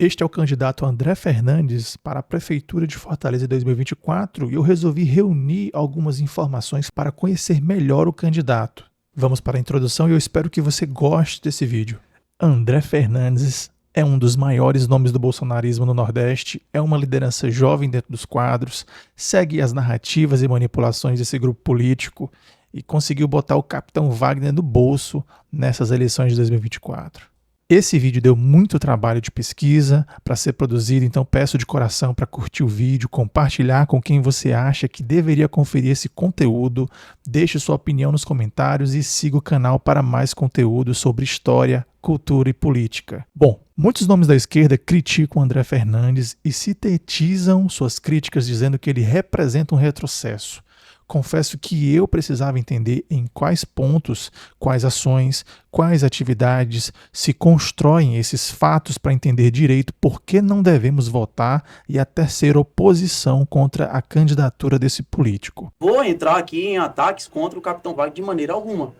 Este é o candidato André Fernandes para a Prefeitura de Fortaleza em 2024 e eu resolvi reunir algumas informações para conhecer melhor o candidato. Vamos para a introdução e eu espero que você goste desse vídeo. André Fernandes é um dos maiores nomes do bolsonarismo no Nordeste, é uma liderança jovem dentro dos quadros, segue as narrativas e manipulações desse grupo político e conseguiu botar o capitão Wagner no bolso nessas eleições de 2024. Esse vídeo deu muito trabalho de pesquisa para ser produzido, então peço de coração para curtir o vídeo, compartilhar com quem você acha que deveria conferir esse conteúdo, deixe sua opinião nos comentários e siga o canal para mais conteúdo sobre história, cultura e política. Bom, muitos nomes da esquerda criticam André Fernandes e sintetizam suas críticas dizendo que ele representa um retrocesso. Confesso que eu precisava entender em quais pontos, quais ações, quais atividades se constroem esses fatos para entender direito por que não devemos votar e até ser oposição contra a candidatura desse político. Vou entrar aqui em ataques contra o capitão Wagner de maneira alguma.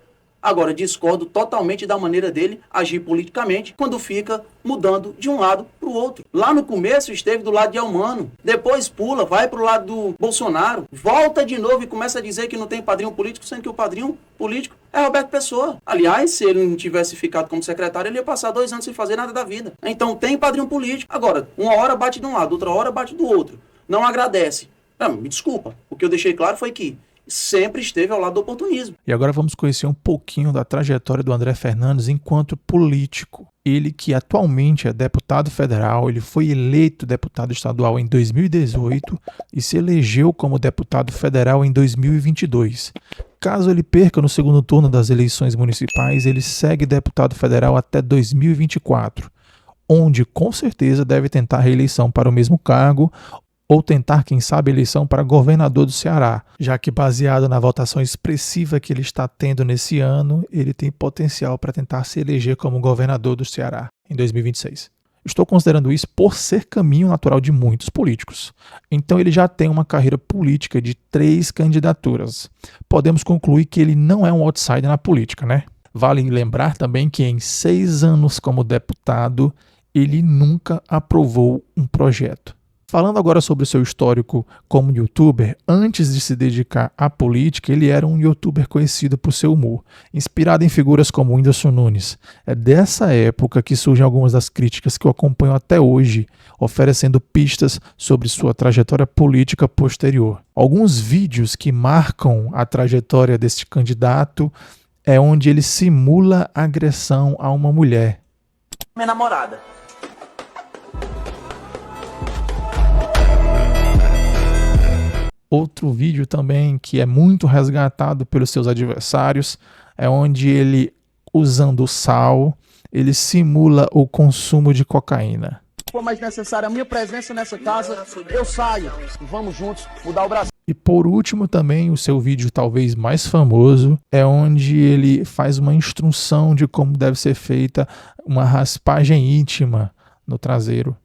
Agora, discordo totalmente da maneira dele agir politicamente quando fica mudando de um lado para o outro. Lá no começo esteve do lado de Elmano, depois pula, vai para o lado do Bolsonaro, volta de novo e começa a dizer que não tem padrinho político, sendo que o padrinho político é Roberto Pessoa. Aliás, se ele não tivesse ficado como secretário, ele ia passar 2 anos sem fazer nada da vida. Então tem padrinho político. Agora, uma hora bate de um lado, outra hora bate do outro. Não agradece. Não, me desculpa, o que eu deixei claro foi que sempre esteve ao lado do oportunismo. E agora vamos conhecer um pouquinho da trajetória do André Fernandes enquanto político. Ele que atualmente é deputado federal, ele foi eleito deputado estadual em 2018 e se elegeu como deputado federal em 2022. Caso ele perca no segundo turno das eleições municipais, ele segue deputado federal até 2024, onde com certeza deve tentar reeleição para o mesmo cargo ou tentar, quem sabe, eleição para governador do Ceará, já que baseado na votação expressiva que ele está tendo nesse ano, ele tem potencial para tentar se eleger como governador do Ceará em 2026. Estou considerando isso por ser caminho natural de muitos políticos. Então ele já tem uma carreira política de 3 candidaturas. Podemos concluir que ele não é um outsider na política, né? Vale lembrar também que em 6 anos como deputado, ele nunca aprovou um projeto. Falando agora sobre o seu histórico como youtuber, antes de se dedicar à política, ele era um youtuber conhecido por seu humor, inspirado em figuras como o Whindersson Nunes. É dessa época que surgem algumas das críticas que eu acompanho até hoje, oferecendo pistas sobre sua trajetória política posterior. Alguns vídeos que marcam a trajetória deste candidato é onde ele simula agressão a uma mulher. Minha namorada. Outro vídeo também que é muito resgatado pelos seus adversários é onde ele, usando sal, ele simula o consumo de cocaína. Se for mais necessária a minha presença nessa casa, eu saio e vamos juntos mudar o Brasil. E por último também, o seu vídeo talvez mais famoso é onde ele faz uma instrução de como deve ser feita uma raspagem íntima no traseiro.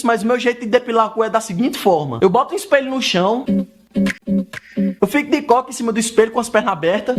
Mas o meu jeito de depilar a cu é da seguinte forma. Eu boto um espelho no chão, eu fico de coca em cima do espelho com as pernas abertas.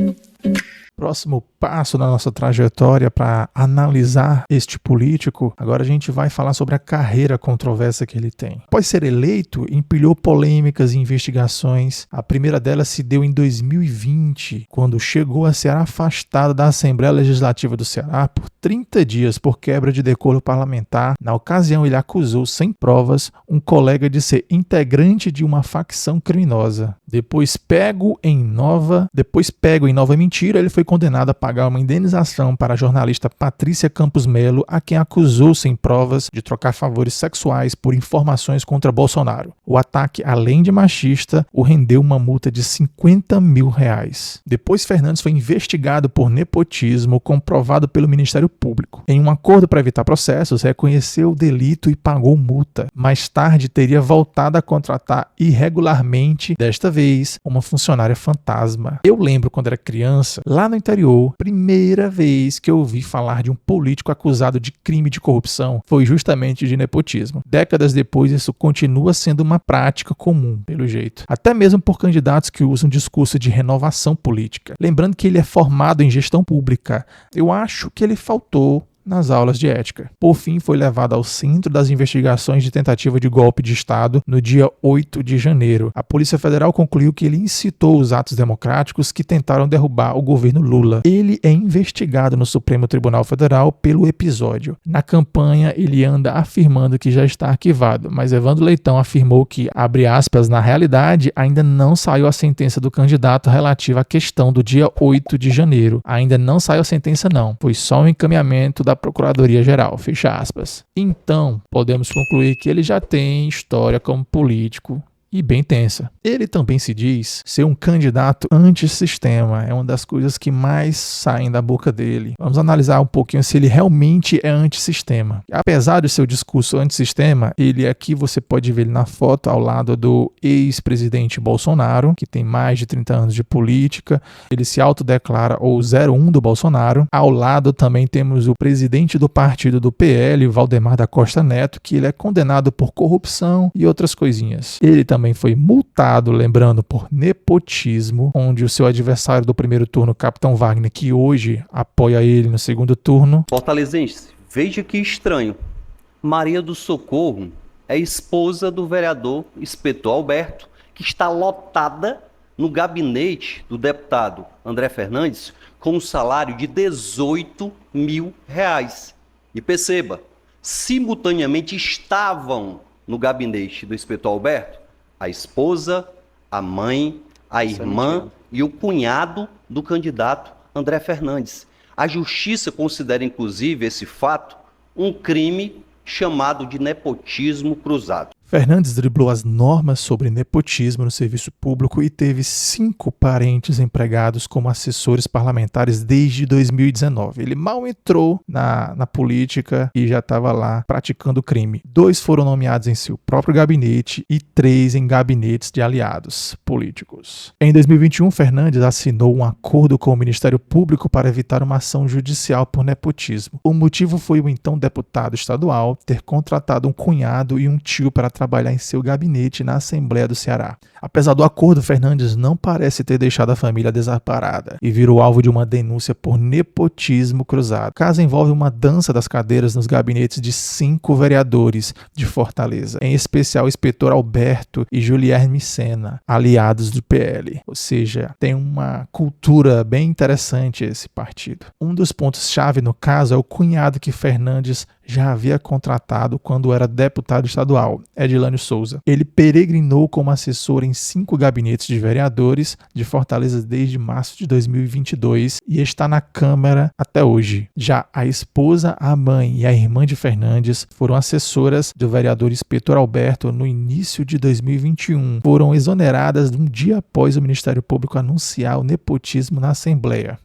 Próximo passo na nossa trajetória para analisar este político, agora a gente vai falar sobre a carreira controversa que ele tem. Após ser eleito, empilhou polêmicas e investigações. A primeira delas se deu em 2020, quando chegou a ser afastado da Assembleia Legislativa do Ceará por 30 dias por quebra de decoro parlamentar. Na ocasião, ele acusou, sem provas, um colega de ser integrante de uma facção criminosa. Depois pego em nova mentira, ele foi condenado a pagar uma indenização para a jornalista Patrícia Campos Melo, a quem acusou sem provas de trocar favores sexuais por informações contra Bolsonaro. O ataque, além de machista, o rendeu uma multa de R$50 mil. Depois, Fernandes foi investigado por nepotismo, comprovado pelo Ministério Público. Em um acordo para evitar processos, reconheceu o delito e pagou multa. Mais tarde, teria voltado a contratar irregularmente, desta vez, uma funcionária fantasma. Eu lembro quando era criança, lá no interior, primeira vez que eu ouvi falar de um político acusado de crime de corrupção foi justamente de nepotismo. Décadas depois, isso continua sendo uma prática comum, pelo jeito. Até mesmo por candidatos que usam discurso de renovação política. Lembrando que ele é formado em gestão pública. Eu acho que ele faltou nas aulas de ética. Por fim, foi levado ao centro das investigações de tentativa de golpe de Estado no dia 8 de janeiro. A Polícia Federal concluiu que ele incitou os atos democráticos que tentaram derrubar o governo Lula. Ele é investigado no Supremo Tribunal Federal pelo episódio. Na campanha, ele anda afirmando que já está arquivado, mas Evandro Leitão afirmou que, abre aspas, na realidade, ainda não saiu a sentença do candidato relativa à questão do dia 8 de janeiro. Ainda não saiu a sentença não, foi só um encaminhamento da Procuradoria-Geral, fecha aspas. Então, podemos concluir que ele já tem história como político e bem tensa. Ele também se diz ser um candidato antissistema, é uma das coisas que mais saem da boca dele. Vamos analisar um pouquinho se ele realmente é antissistema. Apesar do seu discurso antissistema, ele aqui você pode ver ele na foto ao lado do ex-presidente Bolsonaro, que tem mais de 30 anos de política, ele se autodeclara o 01 do Bolsonaro. Ao lado também temos o presidente do partido do PL, Valdemar da Costa Neto, que ele é condenado por corrupção e outras coisinhas. Ele também foi multado, lembrando, por nepotismo, onde o seu adversário do primeiro turno, Capitão Wagner, que hoje apoia ele no segundo turno. Fortalezense, veja que estranho. Maria do Socorro é esposa do vereador Inspetor Alberto, que está lotada no gabinete do deputado André Fernandes com um salário de R$18 mil. E perceba, simultaneamente estavam no gabinete do Inspetor Alberto a esposa, a mãe, a irmã e o cunhado do candidato André Fernandes. A justiça considera, inclusive, esse fato um crime chamado de nepotismo cruzado. Fernandes driblou as normas sobre nepotismo no serviço público e teve 5 parentes empregados como assessores parlamentares desde 2019. Ele mal entrou na política e já estava lá praticando crime. 2 foram nomeados em seu próprio gabinete e 3 em gabinetes de aliados políticos. Em 2021, Fernandes assinou um acordo com o Ministério Público para evitar uma ação judicial por nepotismo. O motivo foi o então deputado estadual ter contratado um cunhado e um tio para trabalhar em seu gabinete na Assembleia do Ceará. Apesar do acordo, Fernandes não parece ter deixado a família desamparada e virou alvo de uma denúncia por nepotismo cruzado. O caso envolve uma dança das cadeiras nos gabinetes de 5 vereadores de Fortaleza, em especial o inspetor Alberto e Julierme Sena, aliados do PL. Ou seja, tem uma cultura bem interessante esse partido. Um dos pontos-chave no caso é o cunhado que Fernandes já havia contratado quando era deputado estadual, Edilânio Souza. Ele peregrinou como assessor em 5 gabinetes de vereadores de Fortaleza desde março de 2022 e está na Câmara até hoje. Já a esposa, a mãe e a irmã de Fernandes foram assessoras do vereador Inspetor Alberto no início de 2021. Foram exoneradas um dia após o Ministério Público anunciar o nepotismo na Assembleia.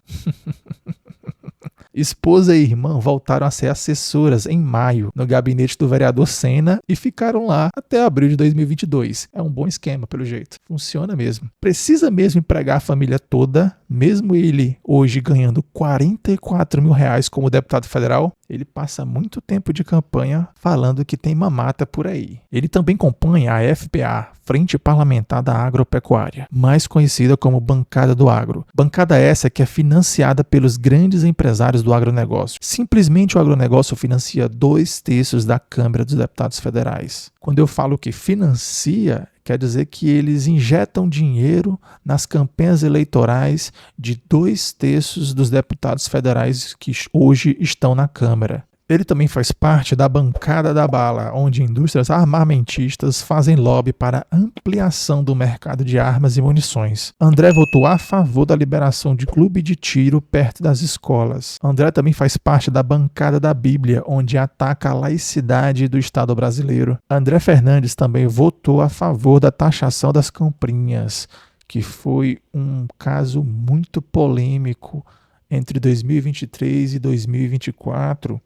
Esposa e irmã voltaram a ser assessoras em maio no gabinete do vereador Sena e ficaram lá até abril de 2022. É um bom esquema, pelo jeito. Funciona mesmo. Precisa mesmo empregar a família toda, mesmo ele hoje ganhando R$44 mil como deputado federal. Ele passa muito tempo de campanha falando que tem mamata por aí. Ele também compõe a FPA, Frente Parlamentar da Agropecuária, mais conhecida como Bancada do Agro. Bancada essa que é financiada pelos grandes empresários do agronegócio. Simplesmente o agronegócio financia 2/3 da Câmara dos Deputados Federais. Quando eu falo que financia, quer dizer que eles injetam dinheiro nas campanhas eleitorais de 2/3 dos deputados federais que hoje estão na Câmara. Ele também faz parte da Bancada da Bala, onde indústrias armamentistas fazem lobby para ampliação do mercado de armas e munições. André votou a favor da liberação de clube de tiro perto das escolas. André também faz parte da Bancada da Bíblia, onde ataca a laicidade do Estado brasileiro. André Fernandes também votou a favor da taxação das comprinhas, que foi um caso muito polêmico entre 2023 e 2024.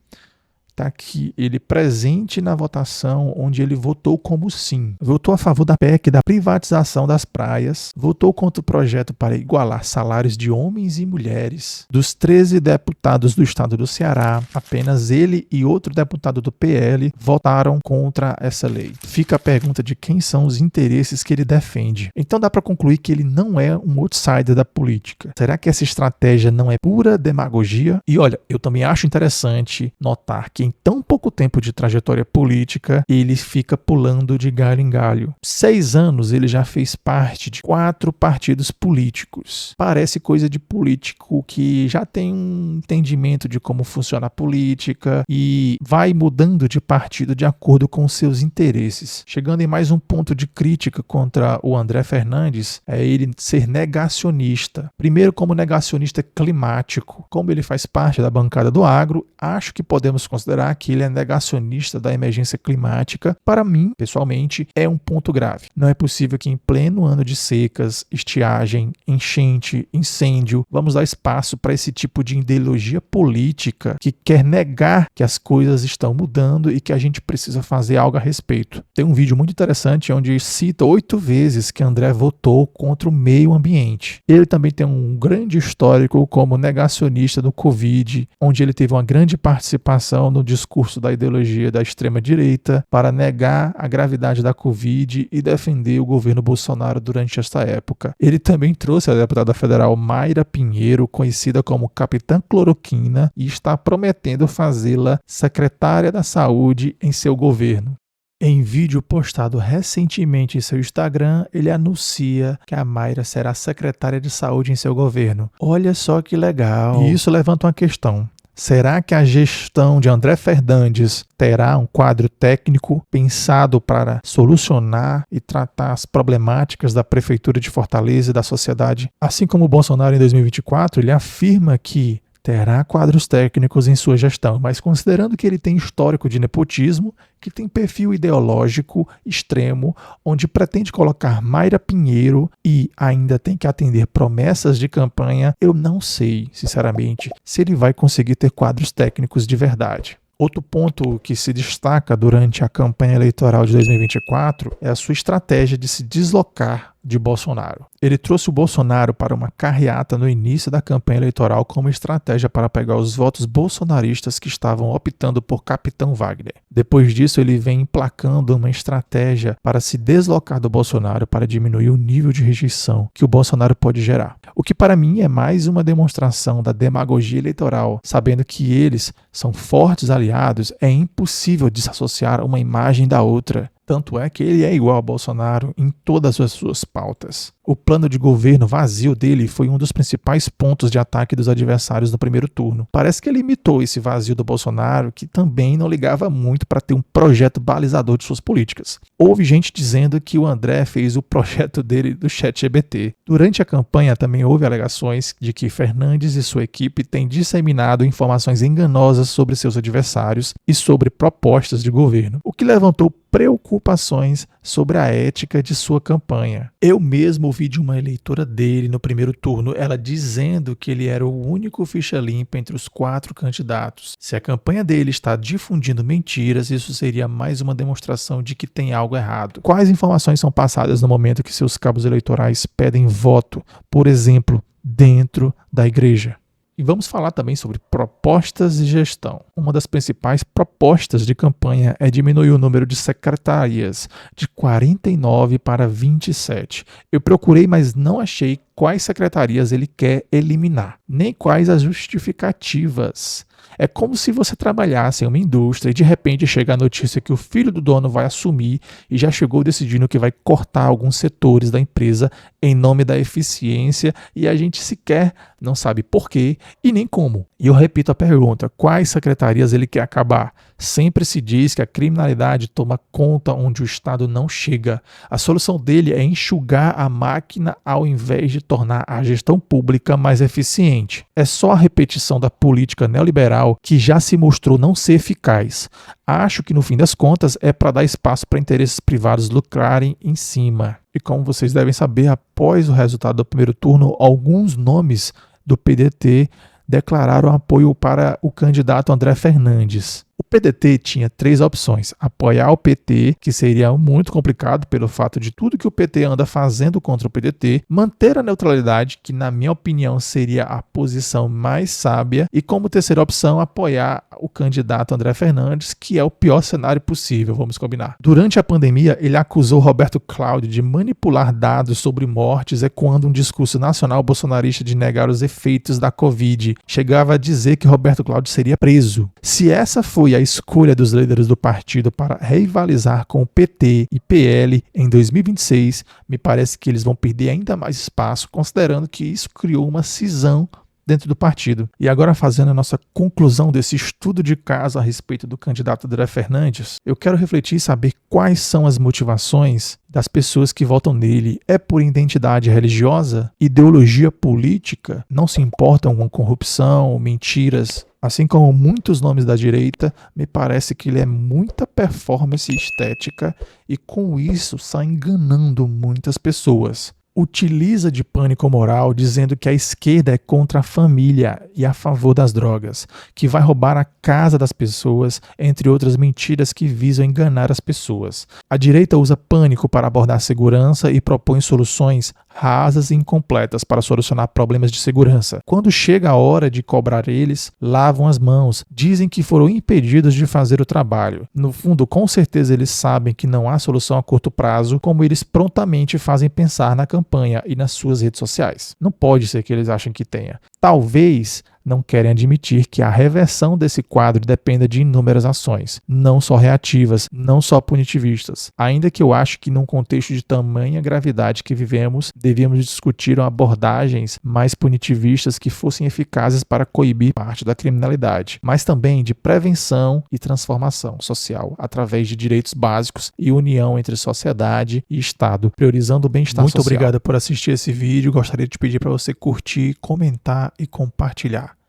está aqui ele presente na votação onde ele votou como sim. Votou a favor da PEC da privatização das praias, votou contra o projeto para igualar salários de homens e mulheres. Dos 13 deputados do estado do Ceará, apenas ele e outro deputado do PL votaram contra essa lei. Fica a pergunta de quem são os interesses que ele defende. Então dá para concluir que ele não é um outsider da política. Será que essa estratégia não é pura demagogia? E olha, eu também acho interessante notar que em tão pouco tempo de trajetória política, ele fica pulando de galho em galho. 6 anos ele já fez parte de 4 partidos políticos. Parece coisa de político que já tem um entendimento de como funciona a política e vai mudando de partido de acordo com seus interesses. Chegando em mais um ponto de crítica contra o André Fernandes, é ele ser negacionista. Primeiro, como negacionista climático. Como ele faz parte da bancada do agro, acho que podemos considerar que ele é negacionista da emergência climática. Para mim, pessoalmente, é um ponto grave. Não é possível que em pleno ano de secas, estiagem, enchente, incêndio, vamos dar espaço para esse tipo de ideologia política que quer negar que as coisas estão mudando e que a gente precisa fazer algo a respeito. Tem um vídeo muito interessante onde cita 8 vezes que André votou contra o meio ambiente. Ele também tem um grande histórico como negacionista do Covid, onde ele teve uma grande participação no discurso da ideologia da extrema-direita para negar a gravidade da Covid e defender o governo Bolsonaro durante esta época. Ele também trouxe a deputada federal Mayra Pinheiro, conhecida como Capitã Cloroquina, e está prometendo fazê-la secretária da Saúde em seu governo. Em vídeo postado recentemente em seu Instagram, ele anuncia que a Mayra será secretária de saúde em seu governo. Olha só que legal! E isso levanta uma questão. Será que a gestão de André Fernandes terá um quadro técnico pensado para solucionar e tratar as problemáticas da Prefeitura de Fortaleza e da sociedade? Assim como o Bolsonaro em 2024, ele afirma que terá quadros técnicos em sua gestão, mas considerando que ele tem histórico de nepotismo, que tem perfil ideológico extremo, onde pretende colocar Mayra Pinheiro e ainda tem que atender promessas de campanha, eu não sei, sinceramente, se ele vai conseguir ter quadros técnicos de verdade. Outro ponto que se destaca durante a campanha eleitoral de 2024 é a sua estratégia de se deslocar de Bolsonaro. Ele trouxe o Bolsonaro para uma carreata no início da campanha eleitoral como estratégia para pegar os votos bolsonaristas que estavam optando por Capitão Wagner. Depois disso, ele vem emplacando uma estratégia para se deslocar do Bolsonaro para diminuir o nível de rejeição que o Bolsonaro pode gerar. O que para mim é mais uma demonstração da demagogia eleitoral, sabendo que eles são fortes aliados, é impossível desassociar uma imagem da outra. Tanto é que ele é igual a Bolsonaro em todas as suas pautas. O plano de governo vazio dele foi um dos principais pontos de ataque dos adversários no primeiro turno. Parece que ele imitou esse vazio do Bolsonaro, que também não ligava muito para ter um projeto balizador de suas políticas. Houve gente dizendo que o André fez o projeto dele do ChatGPT. Durante a campanha também houve alegações de que Fernandes e sua equipe têm disseminado informações enganosas sobre seus adversários e sobre propostas de governo, o que levantou preocupações sobre a ética de sua campanha. Eu mesmo ouvi de uma eleitora dele no primeiro turno, ela dizendo que ele era o único ficha limpa entre os 4 candidatos. Se a campanha dele está difundindo mentiras, isso seria mais uma demonstração de que tem algo errado. Quais informações são passadas no momento que seus cabos eleitorais pedem voto, por exemplo, dentro da igreja? E vamos falar também sobre propostas de gestão. Uma das principais propostas de campanha é diminuir o número de secretarias de 49 para 27. Eu procurei, mas não achei quais secretarias ele quer eliminar, nem quais as justificativas. É como se você trabalhasse em uma indústria e de repente chega a notícia que o filho do dono vai assumir e já chegou decidindo que vai cortar alguns setores da empresa em nome da eficiência e a gente sequer não sabe por quê e nem como. E eu repito a pergunta, quais secretarias ele quer acabar? Sempre se diz que a criminalidade toma conta onde o Estado não chega. A solução dele é enxugar a máquina ao invés de tornar a gestão pública mais eficiente. É só a repetição da política neoliberal que já se mostrou não ser eficaz. Acho que no fim das contas é para dar espaço para interesses privados lucrarem em cima. E como vocês devem saber, após o resultado do primeiro turno, alguns nomes do PDT declararam apoio para o candidato André Fernandes. O PDT tinha 3 opções: apoiar o PT, que seria muito complicado pelo fato de tudo que o PT anda fazendo contra o PDT, manter a neutralidade, que na minha opinião seria a posição mais sábia, e como terceira opção, apoiar o candidato André Fernandes, que é o pior cenário possível, vamos combinar. Durante a pandemia, ele acusou Roberto Cláudio de manipular dados sobre mortes, ecoando um discurso nacional bolsonarista de negar os efeitos da Covid. Chegava a dizer que Roberto Cláudio seria preso. Se essa foi a escolha dos líderes do partido para rivalizar com o PT e PL em 2026, me parece que eles vão perder ainda mais espaço, considerando que isso criou uma cisão dentro do partido. E agora, fazendo a nossa conclusão desse estudo de caso a respeito do candidato André Fernandes, eu quero refletir e saber quais são as motivações das pessoas que votam nele. É por identidade religiosa? Ideologia política? Não se importam com corrupção, mentiras? Assim como muitos nomes da direita, me parece que ele é muita performance estética e com isso está enganando muitas pessoas. Utiliza de pânico moral dizendo que a esquerda é contra a família e a favor das drogas, que vai roubar a casa das pessoas, entre outras mentiras que visam enganar as pessoas. A direita usa pânico para abordar segurança e propõe soluções rasas e incompletas para solucionar problemas de segurança. Quando chega a hora de cobrar eles, lavam as mãos, dizem que foram impedidos de fazer o trabalho. No fundo, com certeza eles sabem que não há solução a curto prazo, como eles prontamente fazem pensar na campanha e nas suas redes sociais. Não pode ser que eles achem que tenha. Talvez não querem admitir que a reversão desse quadro dependa de inúmeras ações, não só reativas, não só punitivistas. Ainda que eu acho que num contexto de tamanha gravidade que vivemos, devíamos discutir abordagens mais punitivistas que fossem eficazes para coibir parte da criminalidade, mas também de prevenção e transformação social, através de direitos básicos e união entre sociedade e Estado, priorizando o bem-estar social. Muito obrigado por assistir esse vídeo. Gostaria de pedir para você curtir, comentar e compartilhar.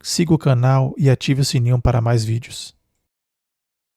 Siga o canal e ative o sininho para mais vídeos.